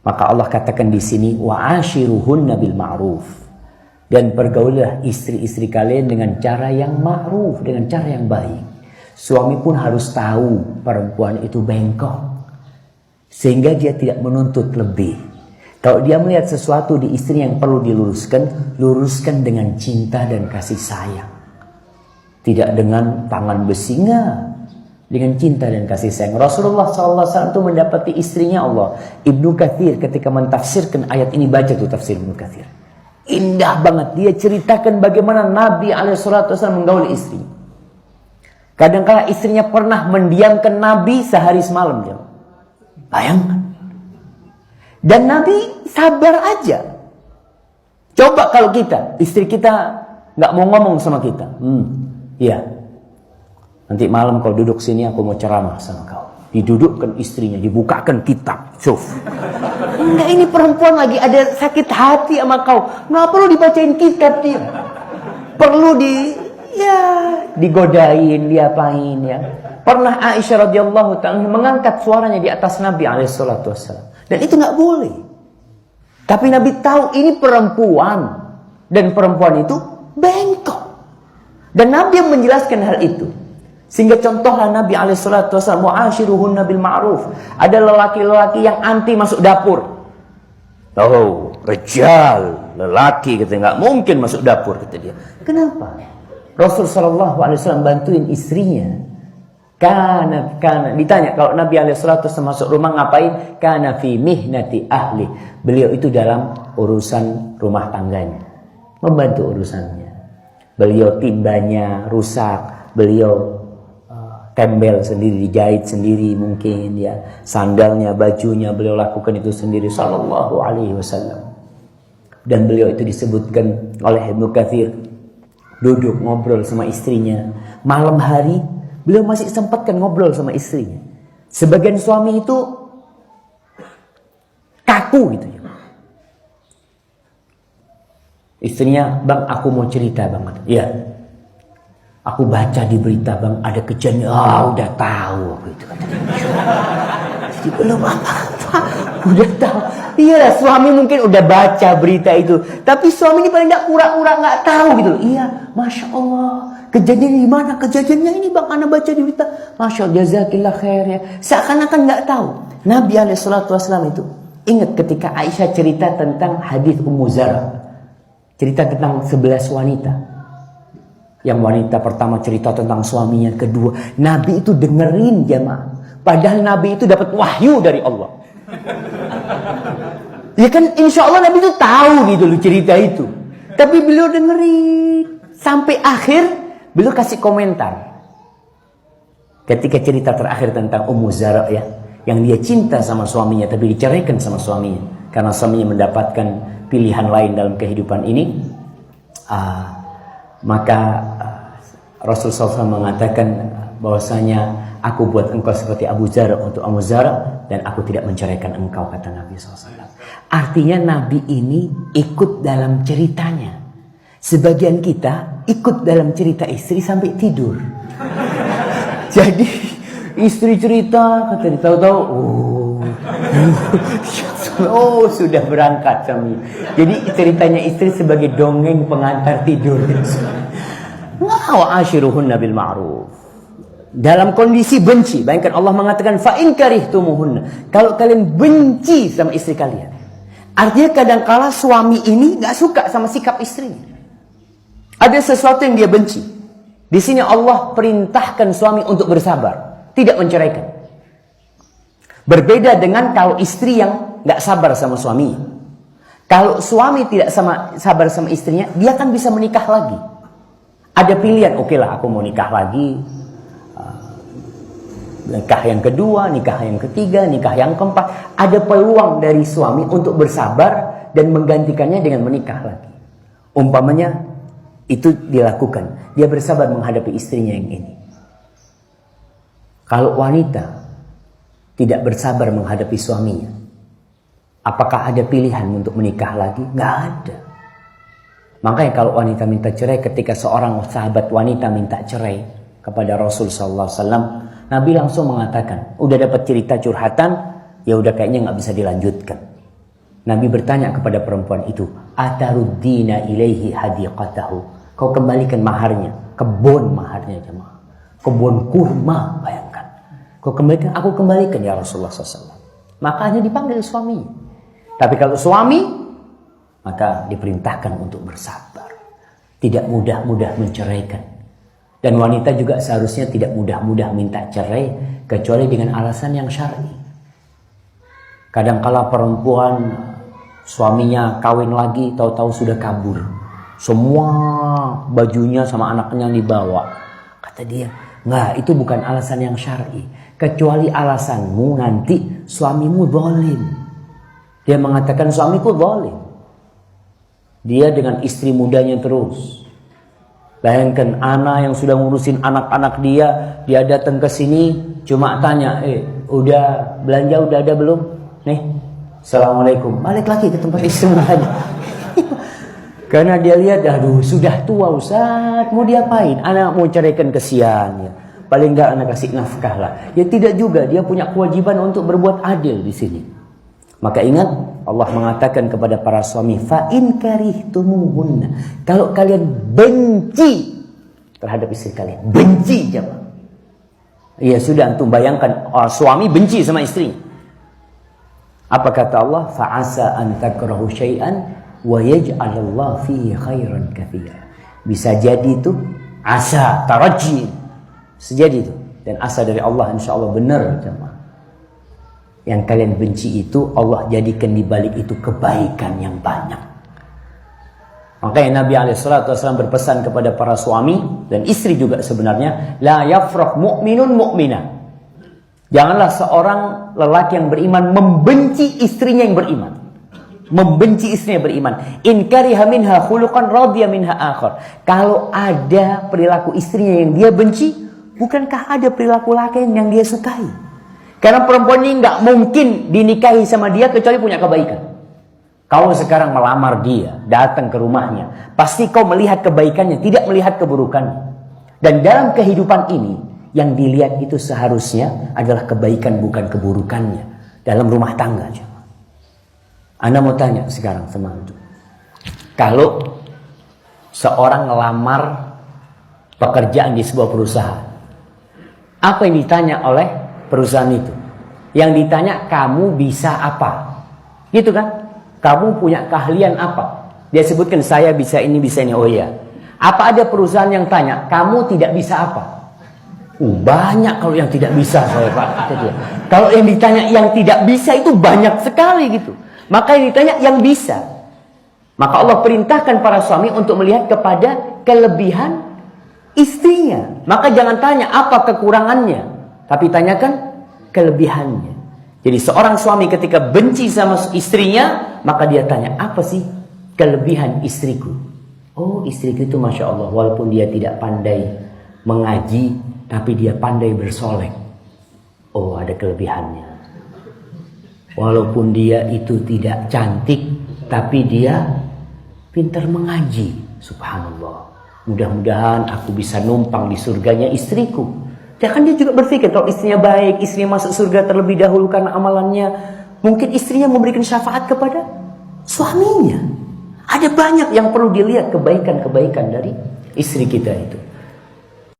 Maka Allah katakan di sini, wa'ashiruhunna bil ma'ruf. Dan pergaulilah istri-istri kalian dengan cara yang ma'ruf, dengan cara yang baik. Suami pun harus tahu perempuan itu bengkok, sehingga dia tidak menuntut lebih. Kalau dia melihat sesuatu di istri yang perlu diluruskan, luruskan dengan cinta dan kasih sayang. Tidak dengan tangan besi, enggak. Dengan cinta dan kasih sayang. Rasulullah SAW itu mendapati istrinya Allah. Ibnu Katsir ketika mentafsirkan ayat ini, baca tuh tafsir Ibnu Katsir. Indah banget. Dia ceritakan bagaimana Nabi SAW menggauli istri. Kadang-kala istrinya pernah mendiamkan Nabi sehari semalam. Bayangkan. Dan Nabi sabar aja. Coba kalau kita, istri kita nggak mau ngomong sama kita. Iya. Nanti malam kau duduk sini, aku mau ceramah sama kau. Didudukkan istrinya, dibukakan kitab. Suf. Enggak, ini perempuan lagi ada sakit hati sama kau. Nggak perlu dibacain kitab dia. Perlu digodain, diapain ya. Pernah Aisyah radhiyallahu ta'ala mengangkat suaranya di atas Nabi alaihissalatu wassalam. Dan itu nggak boleh. Tapi Nabi tahu ini perempuan. Dan perempuan itu bengkok. Dan Nabi yang menjelaskan hal itu. Sehingga contohlah Nabi alaihissalatu wassalam, mu'ashiruhunna bil ma'ruf. Ada lelaki-lelaki yang anti masuk dapur. Oh, rejal, lelaki kata, nggak mungkin masuk dapur kata dia. Kenapa? Rasul sallallahu alaihi wasallam bantuin istrinya. Karena ditanya kalau Nabi alaihissalatu wassalam masuk rumah ngapain? Kana fi mihnati ahli. Beliau itu dalam urusan rumah tangganya, membantu urusannya. Beliau timbanya rusak, beliau tembel sendiri, dijahit sendiri mungkin ya, sandalnya, bajunya beliau lakukan itu sendiri sallallahu alaihi wasallam. Dan beliau itu disebutkan oleh Ibnu Katsir duduk ngobrol sama istrinya malam hari, beliau masih sempatkan ngobrol sama istrinya. Sebagian suami itu kaku gitu ya. Istrinya, "Bang, aku mau cerita, Bang." "Iya. Aku baca di berita, Bang, ada kejadian." Udah tahu aku itu kata dia. Jadi belum apa-apa, udah tahu. Iya, suami mungkin udah baca berita itu, tapi suami ini paling enggak pura-pura enggak tahu gitu. Iya, Masya Allah. Kejadian di mana? Kejadiannya ini, Bang, ana baca di berita. Masya Allah, jazakillah khair ya. Seakan-akan enggak tahu. Nabi alaihissalatu wassalam itu ingat ketika Aisyah cerita tentang hadis Ummu Zara. Cerita tentang 11 wanita. Yang wanita pertama cerita tentang suaminya, kedua Nabi itu dengerin jamaah. Padahal Nabi itu dapat wahyu dari Allah. Ya kan, insya Allah Nabi itu tahu gitu loh cerita itu. Tapi beliau dengerin sampai akhir, beliau kasih komentar. Ketika cerita terakhir tentang Ummu Zara ya, yang dia cinta sama suaminya tapi diceraikan sama suaminya karena suaminya mendapatkan pilihan lain dalam kehidupan ini. Maka Rasulullah SAW mengatakan bahwasanya aku buat engkau seperti Abu Zar untuk Abu Zar, dan aku tidak menceraikan engkau, kata Nabi SAW. Artinya Nabi ini ikut dalam ceritanya. Sebagian kita ikut dalam cerita istri sampai tidur. Jadi istri cerita, kata dia tahu-tahu, sudah berangkat suami. Jadi ceritanya istri sebagai dongeng pengantar tidur. Wa'ashiruhunna bil ma'ruf. Dalam kondisi benci, bayangkan Allah mengatakan fa in karihtumuhunna. Kalau kalian benci sama istri kalian, artinya kadang-kala suami ini enggak suka sama sikap istrinya. Ada sesuatu yang dia benci. Di sini Allah perintahkan suami untuk bersabar, tidak menceraikan. Berbeda dengan kalau istri yang enggak sabar sama suaminya. Kalau suami tidak sabar sama istrinya, dia kan bisa menikah lagi. Ada pilihan, oke lah aku mau nikah lagi. Nikah yang kedua, nikah yang ketiga, nikah yang keempat. Ada peluang dari suami untuk bersabar dan menggantikannya dengan menikah lagi. Umpamanya itu dilakukan, dia bersabar menghadapi istrinya yang ini. Kalau wanita tidak bersabar menghadapi suaminya, apakah ada pilihan untuk menikah lagi? Nggak ada. Makanya kalau wanita minta cerai, ketika seorang sahabat wanita minta cerai kepada Rasul SAW, Nabi langsung mengatakan, udah dapat cerita curhatan, ya udah kayaknya nggak bisa dilanjutkan. Nabi bertanya kepada perempuan itu, ataruddina ilaihi hadiqatahu. Kau kembalikan maharnya, kebun maharnya jemaah. Kebun kurma, bayangkan. Kau kembalikan, aku kembalikan ya Rasulullah SAW. Makanya dipanggil suami. Tapi kalau suami, maka diperintahkan untuk bersabar. Tidak mudah-mudah menceraikan. Dan wanita juga seharusnya tidak mudah-mudah minta cerai, kecuali dengan alasan yang syar'i. Kadangkala perempuan, suaminya kawin lagi, tahu-tahu sudah kabur. Semua bajunya sama anaknya dibawa. Kata dia, enggak, itu bukan alasan yang syar'i. Kecuali alasanmu nanti suamimu zalim. Dia mengatakan suamiku zalim. Dia dengan istri mudanya terus. Bayangkan anak yang sudah ngurusin anak-anak dia datang ke sini cuma tanya, udah belanja udah ada belum? Nih, assalamualaikum. Balik lagi ke tempat istri mudanya. Karena dia lihat, aduh sudah tua Ustaz, mau diapain? Anak mau ceraikan, kesian ya. Paling enggak anak kasih nafkah lah. Ya tidak juga, dia punya kewajiban untuk berbuat adil di sini. Maka ingat, Allah mengatakan kepada para suami, fa in karihtumuhunna. Kalau kalian benci terhadap istri kalian, benci jemaah. Ya sudah, antum bayangkan suami benci sama istri. Apa kata Allah? Fa asa an takrahu syai'an wa yaj'alallahu fihi khairan katsira. Bisa jadi itu asa, taraji. Sejadi itu. Dan asa dari Allah insyaallah benar jemaah. Yang kalian benci itu Allah jadikan di balik itu kebaikan yang banyak. Makanya Nabi SAW berpesan kepada para suami dan istri juga sebenarnya, la yafrah mu'minun mu'minah. Janganlah seorang lelaki yang beriman membenci istrinya yang beriman. Membenci istrinya beriman. In kariha minha khuluqan radiya minha akhar. Kalau ada perilaku istrinya yang dia benci, bukankah ada perilaku laki yang dia sukai? Karena perempuan ini nggak mungkin dinikahi sama dia kecuali punya kebaikan. Kau sekarang melamar dia, datang ke rumahnya, pasti kau melihat kebaikannya, tidak melihat keburukannya. Dan dalam kehidupan ini, yang dilihat itu seharusnya adalah kebaikan bukan keburukannya dalam rumah tangga. Anda mau tanya sekarang sama antum, kalau seorang ngelamar pekerjaan di sebuah perusahaan, apa yang ditanya oleh perusahaan itu? Yang ditanya, kamu bisa apa? Gitu kan? Kamu punya keahlian apa? Dia sebutkan, saya bisa ini, bisa ini. Oh iya. Apa ada perusahaan yang tanya, kamu tidak bisa apa? Banyak kalau yang tidak bisa saya Pak. Kalau yang ditanya yang tidak bisa itu banyak sekali gitu. Maka yang ditanya yang bisa. Maka Allah perintahkan para suami untuk melihat kepada kelebihan istrinya. Maka jangan tanya apa kekurangannya, tapi tanyakan kelebihannya. Jadi seorang suami ketika benci sama istrinya, maka dia tanya, apa sih kelebihan istriku? Oh, istriku itu Masya Allah, walaupun dia tidak pandai mengaji, tapi dia pandai bersolek. Oh, ada kelebihannya. Walaupun dia itu tidak cantik, tapi dia pintar mengaji. Subhanallah. Mudah-mudahan aku bisa numpang di surganya istriku. Ya kan dia juga berpikir, kalau istrinya baik, istrinya masuk surga terlebih dahulu karena amalannya, mungkin istrinya memberikan syafaat kepada suaminya. Ada banyak yang perlu dilihat kebaikan-kebaikan dari istri kita itu.